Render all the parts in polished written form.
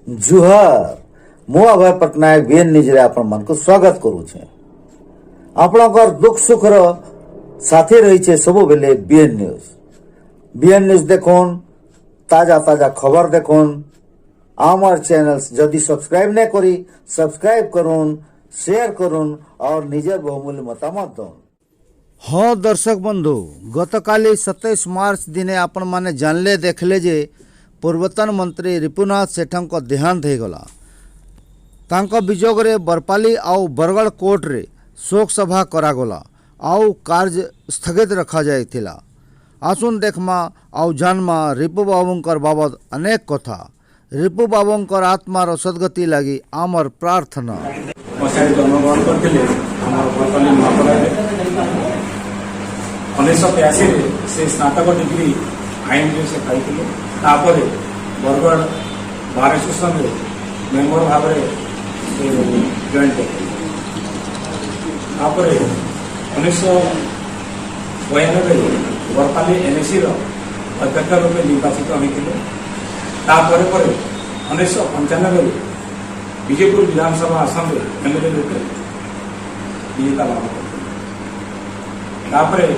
जुहार मु अभय Patnaik BN news रे आपण मान को स्वागत करूछे। आपणकर दुख सुख रो साथी रही छे सब बेले बीएन न्यूज देखोन ताजा ताजा खबर देखोन आमर चैनल्स जदि सब्सक्राइब नहीं करी सब्सक्राइब करूँ शेयर करूँ और निजर बहुमूल्य मतामत दो। हाँ दर्शक बंधु गतकाली 27 मार्च दिने आपण माने जानले देखले जे पूर्वतन मंत्री रिपुनाथ सेठंक देहांत हो गला। तांको विजोग रे बरपाली आउ बरगढ़ कोर्ट रे शोक सभा करागला आउ कार्य स्थगित रखा जाइथिला। आसुन देखमा आउ जानमा रिपु बाबूंकर बाबद अनेक कथा। रिपु बाबूंकर आत्मार सद्गति लगी आमर प्रार्थना। जन्मग्रहण करते 1983 से स्नातक डिग्री आईन से पाई बरगढ़ बार एसोसिएशन मेम्बर भाव जॉइन कर 1992 बरपाली एनएसी अध्यक्ष रूप निर्वाचित होते 1995 विजयपुर विधानसभा आसन एमएलए रूप विजेता लाभ करते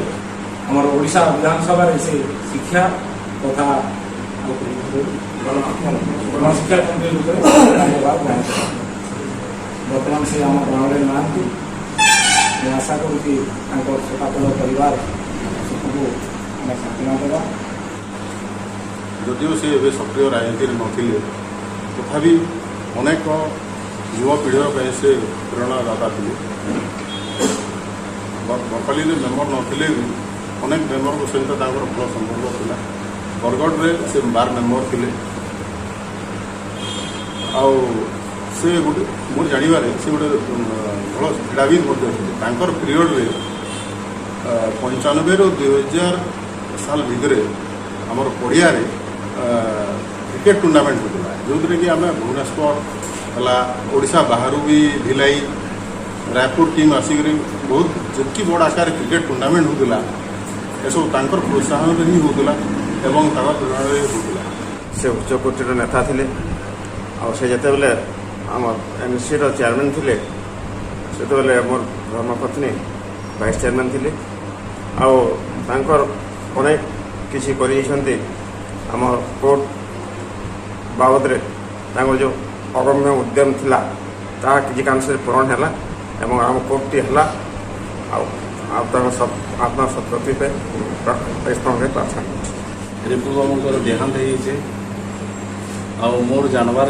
आमर ओडिशा विधानसभा से शिक्षा तथा गणशिक्षा मंत्री रूप बर्तमान से आम गाँव में नहांती आशा करुँगी शोकाकुल परिवार सबको सांत्वना देवा। जदिव से सक्रिय राजनीति नथिले तथापि अनेक युवपीढ़ी से प्रेरणादाता थे। बरपाली मेम्बर नथिले भी अनेक मेम्बर सहित भल संपर्क था। बरगढ़ में से बार मेम्बर थे से गोटे मोर जानवर से गोटे भल क्रीड़ाविद पीरियड रे 95 ରୁ 2000 साल भितर आमर पड़िया क्रिकेट टूर्नामेंट होता जो कि आम भुवनेश्वर है ओडिशा बाहर भी भिलाई रायपुर टीम आसिक बहुत जितकी बड़ आकार क्रिकेट टूर्नामेंट होता यह सब प्रोत्साहन ही होता एवं प्रेरणा होता। से उच्चकोटीर नेता थे आते बेले आम एनएससी चेयरमैन थे से मोर धर्मपत्नी वाइस चेयरमैन थे अनेक किसी आम कोर्ट बाबद जो अगम्य उद्यम थिला ता किसी काम से पूरण है एवं आम कोर्ट टी है आत्मा सद्गति पे प्रार्थना। रिपु बाबूंकर देहांत हो मोर जानवर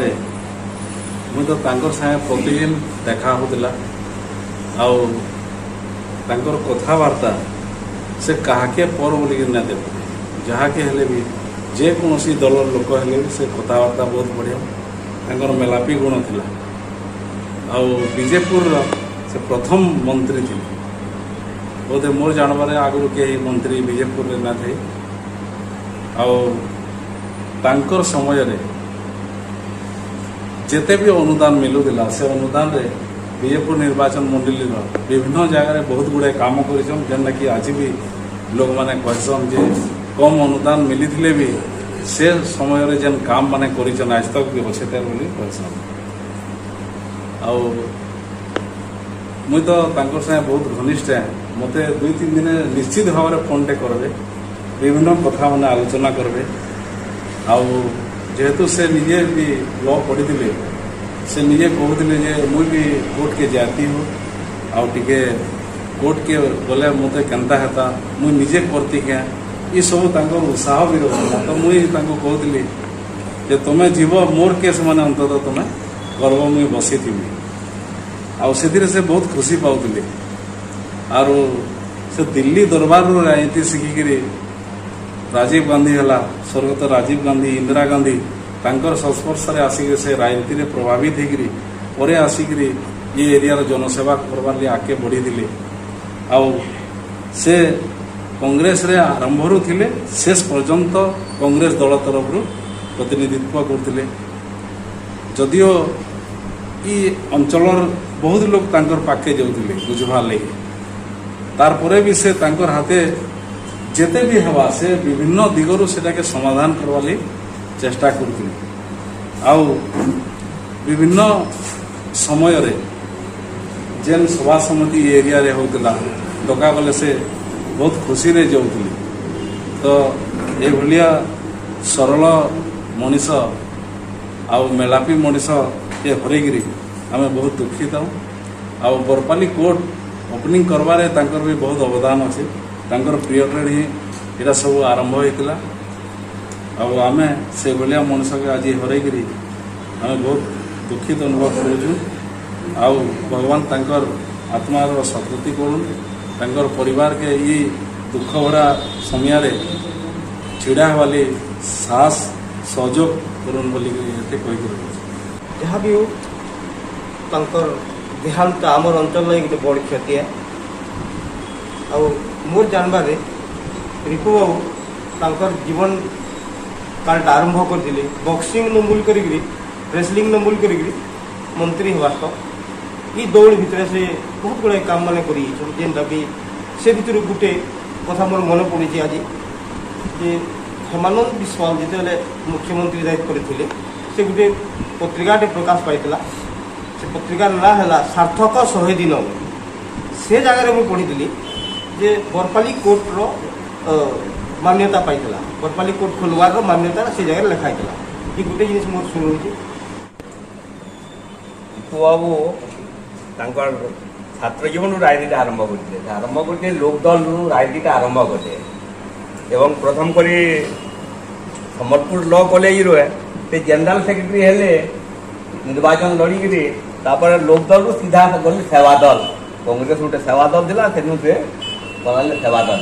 मुझे तो सागे प्रतिदिन देखा होता कथबार्ता से कहाके पर बोलिक देव जहाँके हेले भी जेकोसी दल लोक हेले भी से कथबार्ता बहुत बढ़िया मेलापी गुण थिला बीजेपुर से प्रथम मंत्री थे बोधे मोर जानवर आगु कहीं मंत्री बीजेपुर में ना थे तांकर समय रे जेते भी अनुदान मिलूला से अनुदान रे बीजेपुर निर्वाचन मंडली विभिन्न जगह बहुत गुड़े काम कर कि आज भी लोग माने कहसन जे कम अनुदान मिली थिले भी से समय रे जेन काम माने करिसन आज तक भी अच्छे बोली कहसन मुई तो तांकर साथ बहुत घनिष्ठ है मत 2-3 दिन निश्चित भाव में फोन टे करबे विभिन्न कथा मैंने आलोचना करबे जेहेतु से निजे भी लॉ पढ़ी से निजे कहते मुई भी कोर्ट के जाती हूँ आउे कोर्ट के गले मत केन्ता हेता मुई निजे करती क्या ये सब उत्साह भी रहा तो मुई कहती जे तुम्हें जीव मोर केस मैंने अंततः तुम्हें गर्व मुई बसी थी से बहुत खुशी पाऊली आरो से दिल्ली दरबार राजनीति शिखिकी राजीव गांधी है स्वर्गत राजीव गांधी इंदिरा गांधी तांकर संस्पर्श में आसिक से राजनीति में प्रभावित होकर आसिक ये एरिया जनसेवा करवार लिए आगे बढ़ी थे से कांग्रेस रे आरंभ थे शेष पर्यंत कांग्रेस दल तरफ प्रतिनिधित्व करते जदियो ये अंचल बहुत लोग तांकर पाखे जाऊे बुझवार लगे तार भी से तांकर हाथे जेते भी हवा से विभिन्न दिगरु सेटा के समाधान करवा चेष्टा करते विभिन्न समय जेन सभा समिति एरिया रे होता डका गले से बहुत खुशी रे जाऊली तो ये भाया सरल मनीष आउ मेलापी मनीष ये हरैकि आम बहुत दुखित आउ बरपाली कोर्ट ओपनिंग करबारे तांकर भी बहुत अवदान अच्छे तांकर पीरियड ही यहाँ सब आरंभ होता आम से भाया मनीष के आज हरैकि आम बहुत दुखित अनुभव करूँ आउ भगवान तांकर आत्मार सकृति करूँ तांकर परिवार के ये दुख भरा समय छिड़ा वाली साहस सहयोग करूँ बोलिक जहाँ भी हो तांकर देहांत आमर अंचल गोटे बड़ क्षति है आ मोर जानबार रिपु बाबू तांकर जीवन कालटा आरंभ करते बक्सिंग नमूल कर रेसलिंग नमूल कर मंत्री हवा तो ये दौड़ भितर से बहुत गुड़ाए काम मान करटा भी से भर गोटे कथा मोर मन पड़ी आज जे हेमानंद विश्वाल जिते मुख्यमंत्री दायित्व करते से गोटे पत्रिकाटे प्रकाश पाई से पत्रिकार ना है सार्थक 100 दिन से जगह मुझे पढ़ी जे बरपाली कोर्टर मान्यता पाई बरपाली कोर्ट खोलवार मान्यता से जगह लिखाई ये गोटे जिन मोर शुरू बाबू छात्र जीवन राजनीति आरंभ करते लोकदल राजनीति आरंभ करते एवं प्रथम करी सम्बलपुर लॉ कॉलेज रे जनरल सेक्रेटरी हेले निर्वाचन लड़िकी लोकदल रु सीधा गले सेवा दल कांग्रेस गोटे सेवा दल दिला से गले सेवा दल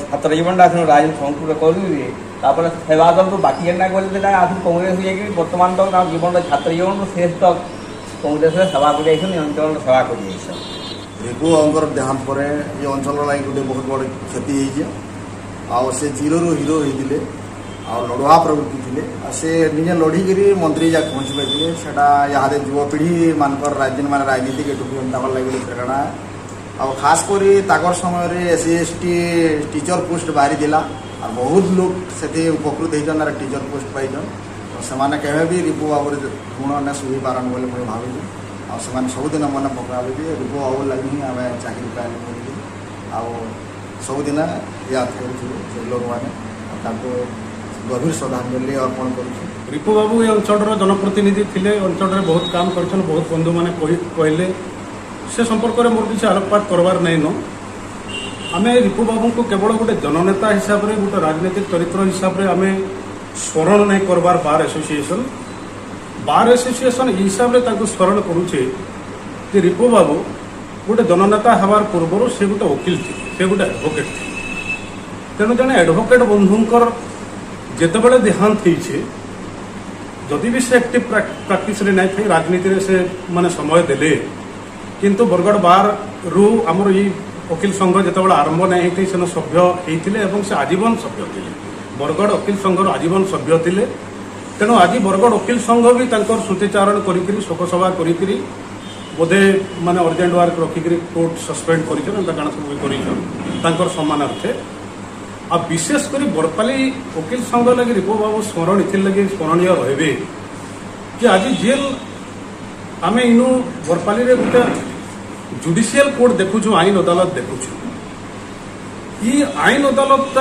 छात्र जीवन राजनीति संपूर्ण कर सेवा दल रु बाकी एना गले आस कांग्रेस जाकि बर्तमान तो जीवन छात्र जीवन शेष तक कांग्रेस सेवा कर अंचल सेवा कर रिपु बाबूर देहांत पर ये अंचल लगी गोटे बहुत बड़ क्षति हो से जीरो रु हिरो होते लड़ुआ प्रवृत्ति थे से निजे लड़िकी मंत्री जाक पहुँची पाई यहाँ युवपीढ़ी मानकर राजनीति के डुबी लगे प्रेरणा आ खास कर समय SC/ST टीचर पोस्ट बाहरी दिला और बहुत लोग से उपकृत होती टीचर पोस्ट पाई से केवे भी रिपु बाबू गुण ने शुभी पारन बोले मुझे भावी आ सबुदिन मन पकावे कि रिपु बाबू लगी ही आम चाकरी पाइल सबुदिन याद कर लोक मैंने गभीर श्रद्धांजलि अर्पण कर रिपु बाबू ये अंचल जनप्रतिनिधि थे अंचल बहुत काम कर बहुत बंधु मैंने कहले से संपर्क में मोर किसी आलोकपात करवार नहीं न आम रिपु बाबू को केवल गोटे जननेता हिसाब से गोटे राजनीतिक चरित्र हिसाब से आम स्मरण नहीं करवार बार एसोसिएशन हिसाब से स्मरण करुचे कि रिपु बाबू गोटे जननेता हबार पूर्व से गोटे वकिल थे से गोटे एडवोकेट थे तेणु जड़े एडवोकेट बंधुंकर जितेबाला देहांत होइछे जदि भी से एक्टिव प्राक्टिस रे नहीं थी राजनीति से माने समय देले किंतु बरगढ़ बार रु आमर ये वकिल संघ जितेबाला आरंभ नहीं होती से सभ्य होते से आजीवन सभ्य थे बरगढ़ वकिल संघर आजीवन सभ्य थे तेणु आज बरगढ़ वकिल संघ भी श्रुतिचारण कर शोकसभा कर बोधे माने अर्जेंट वार्क रखिक कोर्ट सस्पेंड कर सम्मानार्थे आ विशेषकर बरपाली वकिल संघ लगे रिपु बाबू स्मरण लगे स्मरणीय रहे कि आज जेल आम इनु बरपाली रे गोटे जुडिशियल कोर्ट देखुछु आईन अदालत देखुछु ये आईन अदालत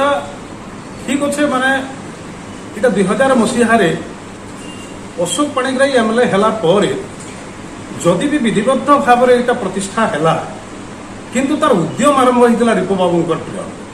ठीक अच्छे माने इटा 2000 मसीह अशोक पाणिग्राही एमएलए हैला पर जदि भी विधिबद्ध भाव में यहाँ प्रतिष्ठा है किंतु तार उद्यम आरंभ होता रिपु बाबू पीरियड